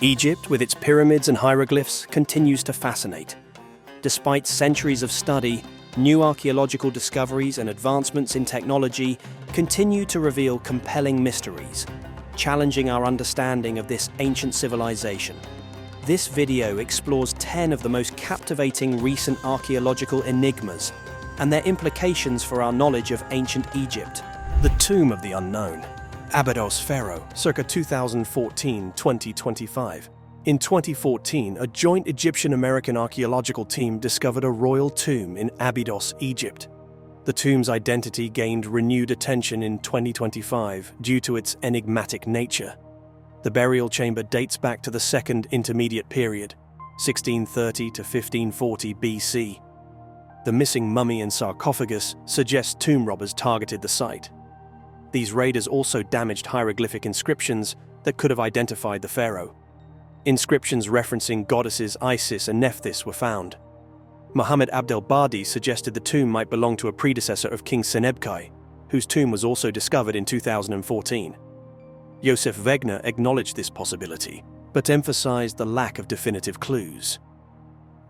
Egypt, with its pyramids and hieroglyphs, continues to fascinate. Despite centuries of study, new archaeological discoveries and advancements in technology continue to reveal compelling mysteries, challenging our understanding of this ancient civilization. This video explores 10 of the most captivating recent archaeological enigmas and their implications for our knowledge of ancient Egypt. The Tomb of the Unknown. Abidos Pharaoh, circa 2014-2025. In 2014, a joint Egyptian-American archaeological team discovered a royal tomb in Abidos, Egypt. The tomb's identity gained renewed attention in 2025 due to its enigmatic nature. The burial chamber dates back to the Second Intermediate Period, 1630 to 1540 BC. The missing mummy and sarcophagus suggests tomb robbers targeted the site. These raiders also damaged hieroglyphic inscriptions that could have identified the pharaoh. Inscriptions referencing goddesses Isis and Nephthys were found. Muhammad Abdel-Badi suggested the tomb might belong to a predecessor of King Senebkai, whose tomb was also discovered in 2014. Joseph Wegener acknowledged this possibility, but emphasized the lack of definitive clues.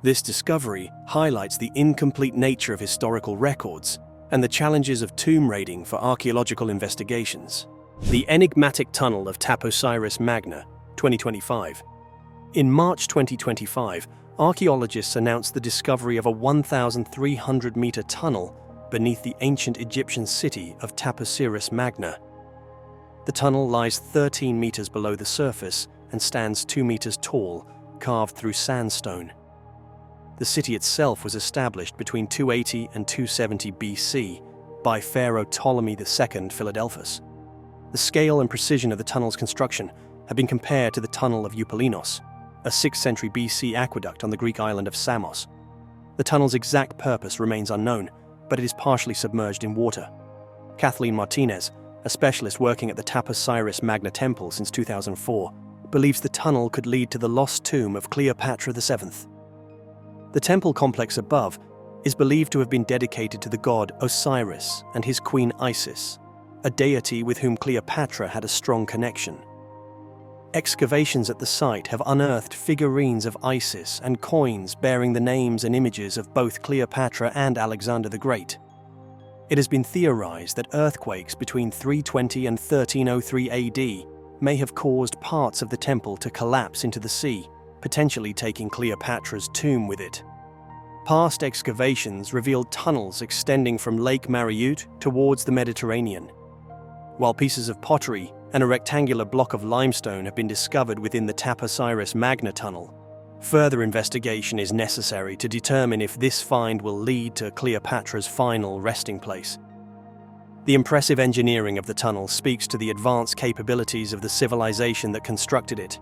This discovery highlights the incomplete nature of historical records and the challenges of tomb raiding for archaeological investigations. The enigmatic tunnel of Taposiris Magna, 2025. In March 2025, archaeologists announced the discovery of a 1,300-meter tunnel beneath the ancient Egyptian city of Taposiris Magna. The tunnel lies 13 meters below the surface and stands 2 meters tall, carved through sandstone. The city itself was established between 280 and 270 BC by Pharaoh Ptolemy II Philadelphus. The scale and precision of the tunnel's construction have been compared to the Tunnel of Eupalinos, a 6th century BC aqueduct on the Greek island of Samos. The tunnel's exact purpose remains unknown, but it is partially submerged in water. Kathleen Martinez, a specialist working at the Taposiris Magna Temple since 2004, believes the tunnel could lead to the lost tomb of Cleopatra VII. The temple complex above is believed to have been dedicated to the god Osiris and his queen Isis, a deity with whom Cleopatra had a strong connection. Excavations at the site have unearthed figurines of Isis and coins bearing the names and images of both Cleopatra and Alexander the Great. It has been theorized that earthquakes between 320 and 1303 AD may have caused parts of the temple to collapse into the sea, potentially taking Cleopatra's tomb with it. Past excavations revealed tunnels extending from Lake Mariut towards the Mediterranean. While pieces of pottery and a rectangular block of limestone have been discovered within the Taposiris Magna tunnel, further investigation is necessary to determine if this find will lead to Cleopatra's final resting place. The impressive engineering of the tunnel speaks to the advanced capabilities of the civilization that constructed it.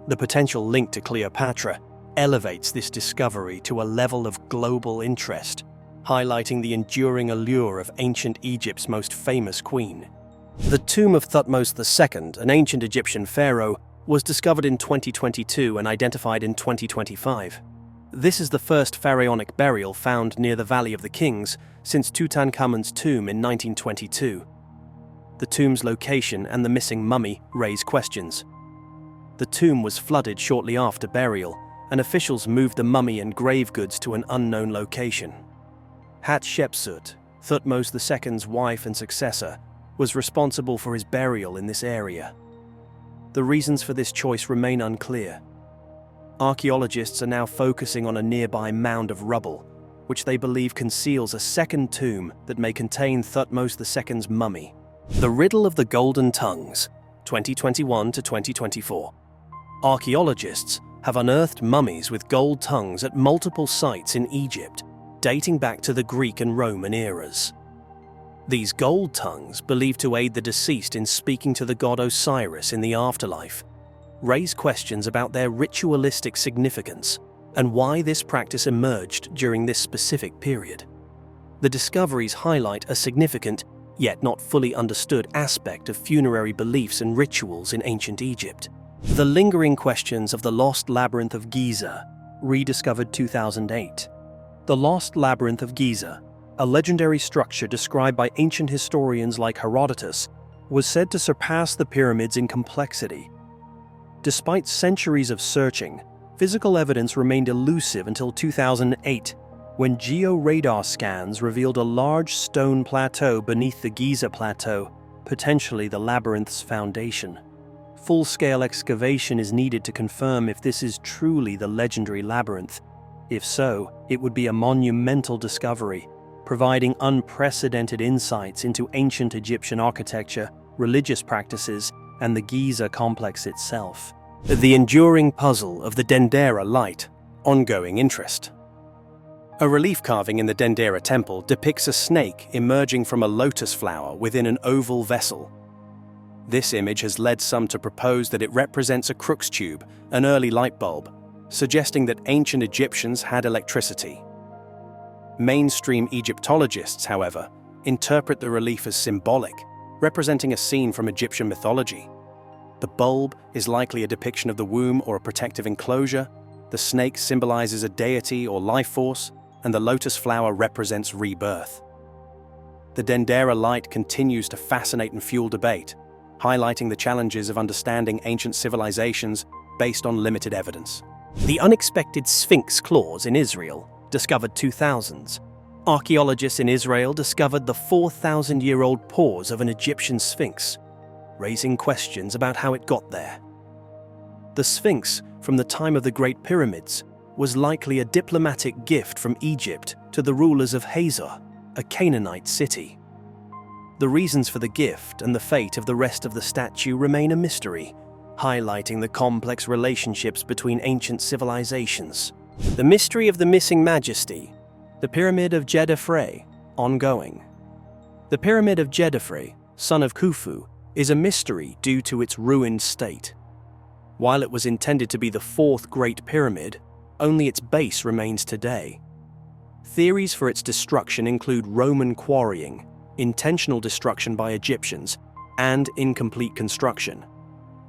The potential link to Cleopatra elevates this discovery to a level of global interest, highlighting the enduring allure of ancient Egypt's most famous queen. The tomb of Thutmose II, an ancient Egyptian pharaoh, was discovered in 2022 and identified in 2025. This is the first pharaonic burial found near the Valley of the Kings since Tutankhamun's tomb in 1922. The tomb's location and the missing mummy raise questions. The tomb was flooded shortly after burial, and officials moved the mummy and grave goods to an unknown location. Hatshepsut, Thutmose II's wife and successor, was responsible for his burial in this area. The reasons for this choice remain unclear. Archaeologists are now focusing on a nearby mound of rubble, which they believe conceals a second tomb that may contain Thutmose II's mummy. The Riddle of the Golden Tongues, 2021 to 2024. Archaeologists have unearthed mummies with gold tongues at multiple sites in Egypt, dating back to the Greek and Roman eras. These gold tongues, believed to aid the deceased in speaking to the god Osiris in the afterlife, raise questions about their ritualistic significance and why this practice emerged during this specific period. The discoveries highlight a significant, yet not fully understood aspect of funerary beliefs and rituals in ancient Egypt. The lingering questions of the lost labyrinth of Giza, rediscovered 2008. The lost labyrinth of Giza, a legendary structure described by ancient historians like Herodotus, was said to surpass the pyramids in complexity. Despite centuries of searching, physical evidence remained elusive until 2008, when geo-radar scans revealed a large stone plateau beneath the Giza Plateau, potentially the labyrinth's foundation. Full-scale excavation is needed to confirm if this is truly the legendary labyrinth. If so, it would be a monumental discovery, providing unprecedented insights into ancient Egyptian architecture, religious practices, and the Giza complex itself. The enduring puzzle of the dendera light, ongoing interest. A relief carving in the Dendera temple depicts a snake emerging from a lotus flower within an oval vessel. This image has led some to propose that it represents a crux tube, an early light bulb, suggesting that ancient Egyptians had electricity. Mainstream Egyptologists, however, interpret the relief as symbolic, representing a scene from Egyptian mythology. The bulb is likely a depiction of the womb or a protective enclosure, the snake symbolizes a deity or life force, and the lotus flower represents rebirth. The Dendera light continues to fascinate and fuel debate, highlighting the challenges of understanding ancient civilizations based on limited evidence. The unexpected Sphinx claws in Israel, discovered 2000s. Archaeologists in Israel discovered the 4,000-year-old paws of an Egyptian Sphinx, raising questions about how it got there. The Sphinx, from the time of the Great Pyramids, was likely a diplomatic gift from Egypt to the rulers of Hazor, a Canaanite city. The reasons for the gift and the fate of the rest of the statue remain a mystery, highlighting the complex relationships between ancient civilizations. The mystery of the missing majesty, the Pyramid of Jedefre, ongoing. The Pyramid of Jedefre, son of Kufu, is a mystery due to its ruined state. While it was intended to be the fourth Great Pyramid, only its base remains today. Theories for its destruction include Roman quarrying, intentional destruction by Egyptians, and incomplete construction.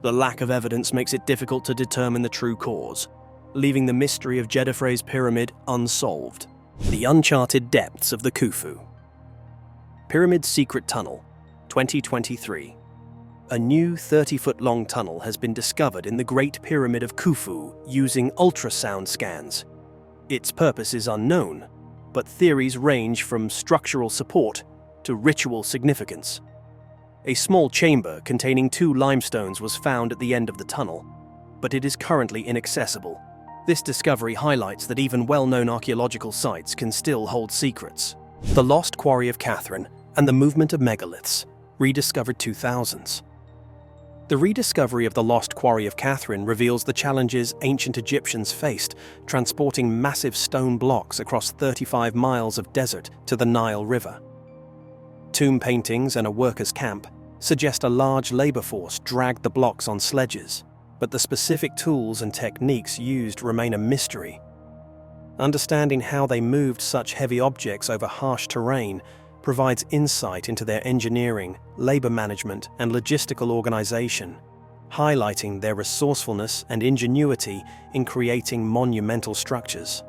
The lack of evidence makes it difficult to determine the true cause, leaving the mystery of Jedefre's pyramid unsolved. The uncharted depths of the Kufu. Pyramid Secret Tunnel, 2023. A new 30-foot-long tunnel has been discovered in the Great Pyramid of Kufu using ultrasound scans. Its purpose is unknown, but theories range from structural support to ritual significance. A small chamber containing 2 limestones was found at the end of the tunnel, but it is currently inaccessible. This discovery highlights that even well-known archaeological sites can still hold secrets. The Lost Quarry of Catherine and the Movement of Megaliths, rediscovered 2000s. The rediscovery of the Lost Quarry of Catherine reveals the challenges ancient Egyptians faced, transporting massive stone blocks across 35 miles of desert to the Nile River. Tomb paintings and a workers' camp suggest a large labor force dragged the blocks on sledges, but the specific tools and techniques used remain a mystery. Understanding how they moved such heavy objects over harsh terrain provides insight into their engineering, labor management, and logistical organization, highlighting their resourcefulness and ingenuity in creating monumental structures.